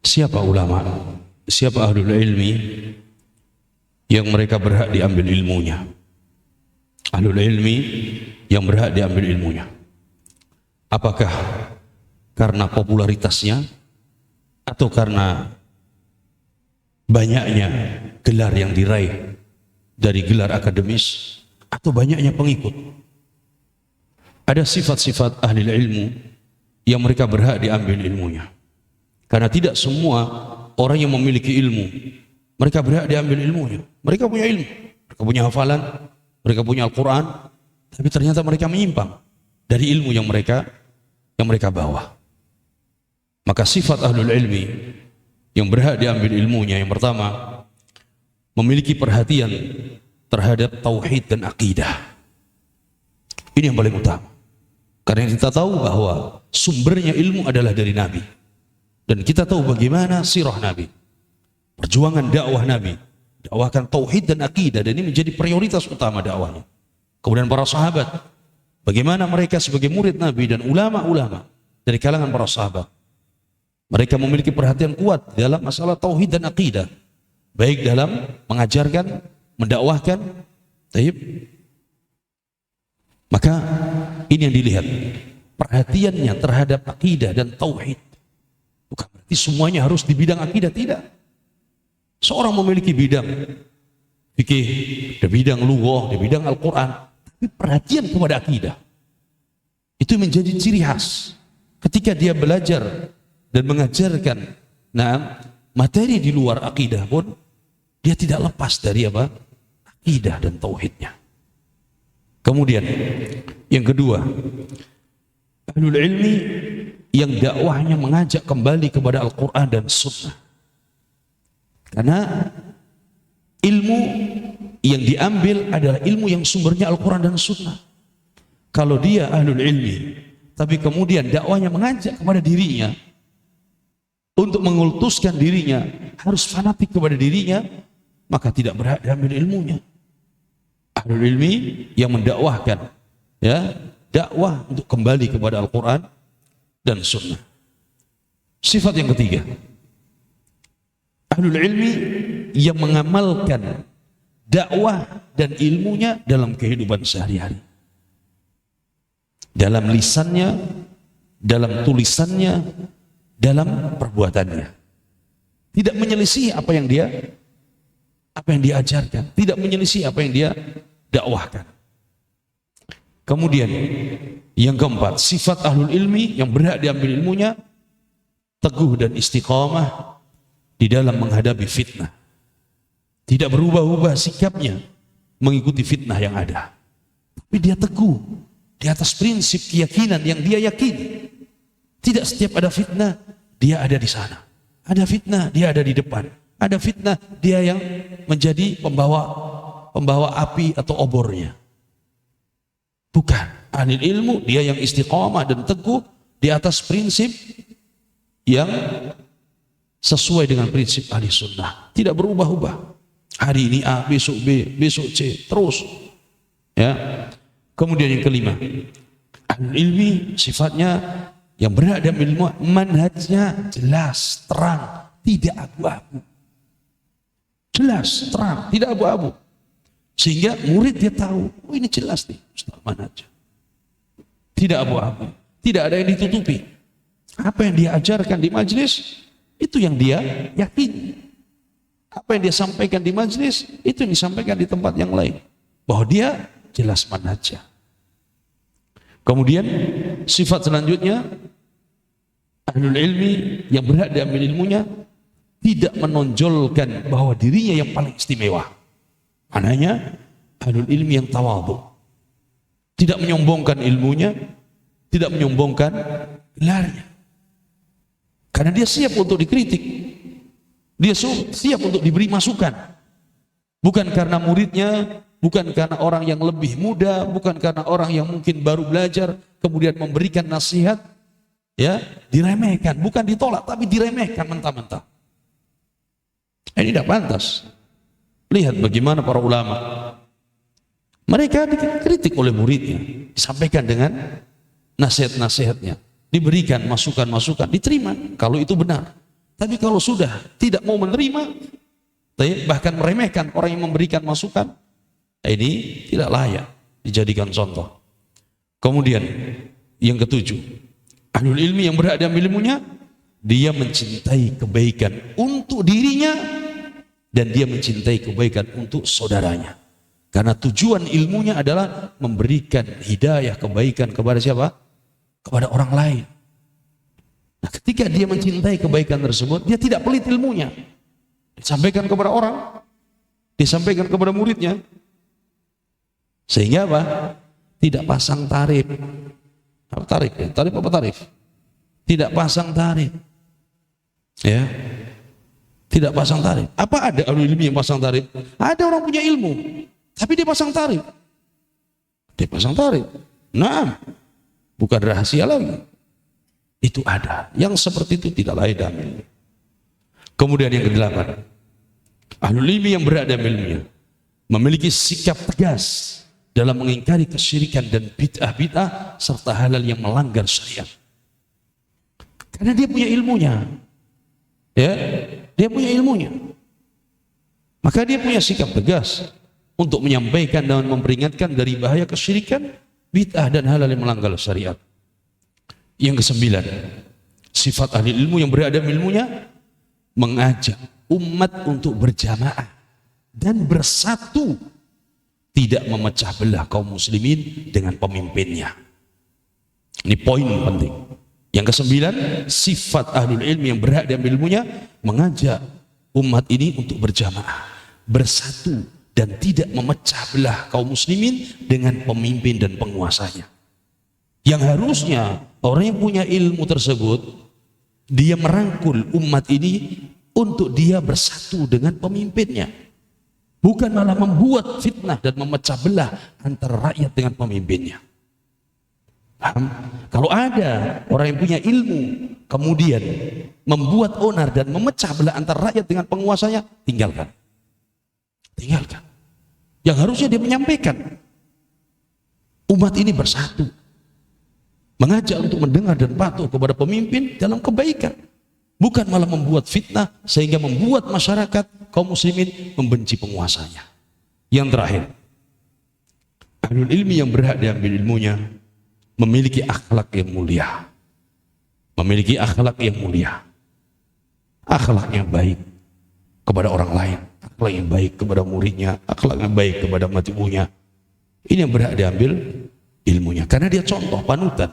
Siapa ulama, siapa ahlul ilmi yang mereka berhak diambil ilmunya? Ahlul ilmi yang berhak diambil ilmunya. Apakah karena popularitasnya atau karena banyaknya gelar yang diraih dari gelar akademis atau banyaknya pengikut? Ada sifat-sifat ahli ilmu yang mereka berhak diambil ilmunya. Karena tidak semua orang yang memiliki ilmu mereka berhak diambil ilmunya. Mereka punya ilmu, mereka punya hafalan, mereka punya Al-Quran, tapi ternyata mereka menyimpang dari ilmu yang mereka bawa. Maka sifat ahlul ilmi yang berhak diambil ilmunya, yang pertama, memiliki perhatian terhadap tauhid dan akidah. Ini yang paling utama. Karena kita tahu bahwa sumbernya ilmu adalah dari Nabi. Dan kita tahu bagaimana sirah Nabi, perjuangan dakwah Nabi, dakwahkan tauhid dan akidah, dan ini menjadi prioritas utama dakwahnya. Kemudian para sahabat, bagaimana mereka sebagai murid Nabi dan ulama-ulama dari kalangan para sahabat, mereka memiliki perhatian kuat dalam masalah tauhid dan akidah, baik dalam mengajarkan, mendakwahkan. Maka ini yang dilihat, perhatiannya terhadap akidah dan tauhid. Bukan berarti semuanya harus di bidang akidah, tidak. Seorang memiliki bidang fikih, di bidang lughah, di bidang Al-Quran, tapi perhatian kepada akidah itu menjadi ciri khas. Ketika dia belajar dan mengajarkan materi di luar akidah pun, dia tidak lepas dari apa? Akidah dan tauhidnya. Kemudian yang kedua, ahlul ilmi yang dakwahnya mengajak kembali kepada Al-Quran dan Sunnah. Karena ilmu yang diambil adalah ilmu yang sumbernya Al-Quran dan Sunnah. Kalau dia ahlul ilmi, tapi kemudian dakwahnya mengajak kepada dirinya untuk mengultuskan dirinya, harus fanatik kepada dirinya, maka tidak berhak diambil ilmunya. Ahlul ilmi yang mendakwahkan, dakwah untuk kembali kepada Al-Quran dan Sunnah. Sifat yang ketiga, ahlul ilmi yang mengamalkan dakwah dan ilmunya dalam kehidupan sehari-hari, dalam lisannya, dalam tulisannya, dalam perbuatannya. Tidak menyelisih apa yang dia ajarkan, tidak menyelisih apa yang dia dakwahkan. Kemudian yang keempat, sifat ahlul ilmi yang berhak diambil ilmunya, teguh dan istiqamah di dalam menghadapi fitnah. Tidak berubah-ubah sikapnya mengikuti fitnah yang ada, tapi dia teguh di atas prinsip keyakinan yang dia yakini. Tidak setiap ada fitnah dia ada di sana, ada fitnah dia ada di depan, ada fitnah dia yang menjadi pembawa api atau obornya. Bukan, ahli ilmu dia yang istiqamah dan teguh di atas prinsip yang sesuai dengan prinsip ahli sunnah, tidak berubah-ubah. Hari ini A, besok B, besok C, terus. Kemudian yang kelima, ahli ilmi sifatnya yang berhak diambil ilmu, manhajnya jelas, terang, tidak abu-abu. Jelas, terang, tidak abu-abu. Sehingga murid dia tahu, oh ini jelas nih Ustaz manhaj. Tidak abu-abu, tidak ada yang ditutupi. Apa yang dia ajarkan di majelis, itu yang dia yakini. Apa yang dia sampaikan di majelis, itu yang disampaikan di tempat yang lain. Bahwa dia jelas manhajnya. Kemudian sifat selanjutnya, ahlul ilmi yang berhak diambil ilmunya tidak menonjolkan bahwa dirinya yang paling istimewa. Maknanya ahlul ilmi yang tawadhu, tidak menyombongkan ilmunya, tidak menyombongkan gelarnya. Karena dia siap untuk dikritik, dia siap untuk diberi masukan. Bukan karena muridnya, bukan karena orang yang lebih muda, bukan karena orang yang mungkin baru belajar kemudian memberikan nasihat, diremehkan, bukan ditolak tapi diremehkan mentah-mentah. Ini tidak pantas. Lihat bagaimana para ulama, mereka dikritik oleh muridnya, disampaikan dengan nasihat-nasihatnya, diberikan masukan-masukan, diterima kalau itu benar. Tapi kalau sudah tidak mau menerima, bahkan meremehkan orang yang memberikan masukan, ini tidak layak dijadikan contoh. Kemudian yang ketujuh, ahlul ilmi yang berhak dalam ilmunya, dia mencintai kebaikan untuk dirinya dan dia mencintai kebaikan untuk saudaranya. Karena tujuan ilmunya adalah memberikan hidayah kebaikan kepada siapa? Kepada orang lain. Nah, ketika dia mencintai kebaikan tersebut, dia tidak pelit ilmunya. Disampaikan kepada orang, disampaikan kepada muridnya. Sehingga apa? Tidak pasang tarif. Apa tarif? Ya? Tarif apa tarif? Tidak pasang tarif. Ya. Tidak pasang tarif. Apa ada ahli ilmu yang pasang tarif? Ada orang punya ilmu, tapi dia pasang tarif. Dia pasang tarif. Nah, bukan rahasia lagi. Itu ada. Yang seperti itu tidak layak dalam ilmu. Kemudian yang kedelapan, ahlul ilmi yang berada dalam ilmunya memiliki sikap tegas dalam mengingkari kesyirikan dan bid'ah-bid'ah serta halal yang melanggar syariat. Karena dia punya ilmunya. Ya, dia punya ilmunya. Maka dia punya sikap tegas untuk menyampaikan dan memperingatkan dari bahaya kesyirikan, bid'ah dan halal yang melanggar syariat. Yang kesembilan, sifat ahli ilmu yang berada dalam ilmunya mengajak umat untuk berjamaah dan bersatu, tidak memecah belah kaum muslimin dengan pemimpinnya. Ini poin penting. Yang kesembilan, sifat ahlul ilmi yang berhak dalam ilmunya mengajak umat ini untuk berjamaah, bersatu dan tidak memecah belah kaum muslimin dengan pemimpin dan penguasanya. Yang harusnya orang yang punya ilmu tersebut, dia merangkul umat ini untuk dia bersatu dengan pemimpinnya, bukan malah membuat fitnah dan memecah belah antara rakyat dengan pemimpinnya. Paham? Kalau ada orang yang punya ilmu kemudian membuat onar dan memecah belah antara rakyat dengan penguasanya, tinggalkan. Tinggalkan. Yang harusnya dia menyampaikan, umat ini bersatu, mengajak untuk mendengar dan patuh kepada pemimpin dalam kebaikan, bukan malah membuat fitnah sehingga membuat masyarakat kaum muslimin membenci penguasanya. Yang terakhir, ahlul ilmi yang berhak diambil ilmunya memiliki akhlak yang mulia. Memiliki akhlak yang mulia. Akhlak yang baik kepada orang lain, akhlak yang baik kepada muridnya, akhlak yang baik kepada matibunya. Ini yang berhak diambil ilmunya, karena dia contoh, panutan.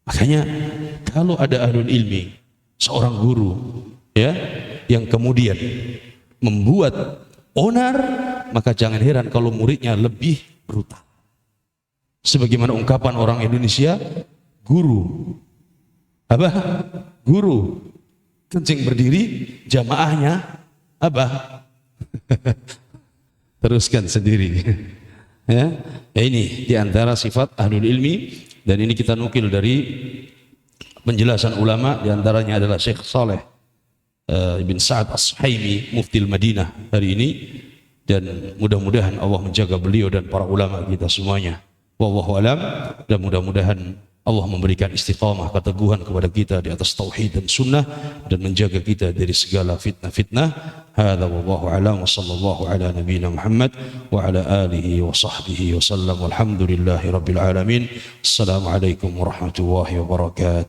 Makanya kalau ada ahlul ilmi, seorang guru ya, yang kemudian membuat onar, maka jangan heran kalau muridnya lebih brutal. Sebagaimana ungkapan orang Indonesia, guru apa? Guru kencing berdiri, jamaahnya apa? Teruskan sendiri. Ya, ini diantara sifat ahlul ilmi, dan ini kita nukil dari penjelasan ulama, diantaranya adalah Syekh Saleh Ibn Sa'ad As-Suhaimi, Mufti Madinah hari ini, dan mudah-mudahan Allah menjaga beliau dan para ulama kita semuanya. Wallahu alam, dan mudah-mudahan Allah memberikan istiqamah, keteguhan kepada kita di atas tauhid dan sunnah, dan menjaga kita dari segala fitnah-fitnah. Hadza wallahu alam, wa sallallahu ala nabiyyina Muhammad wa ala alihi wa sahbihi wa sallam. Walhamdulillahi rabbil alamin. Assalamualaikum warahmatullahi wabarakatuh.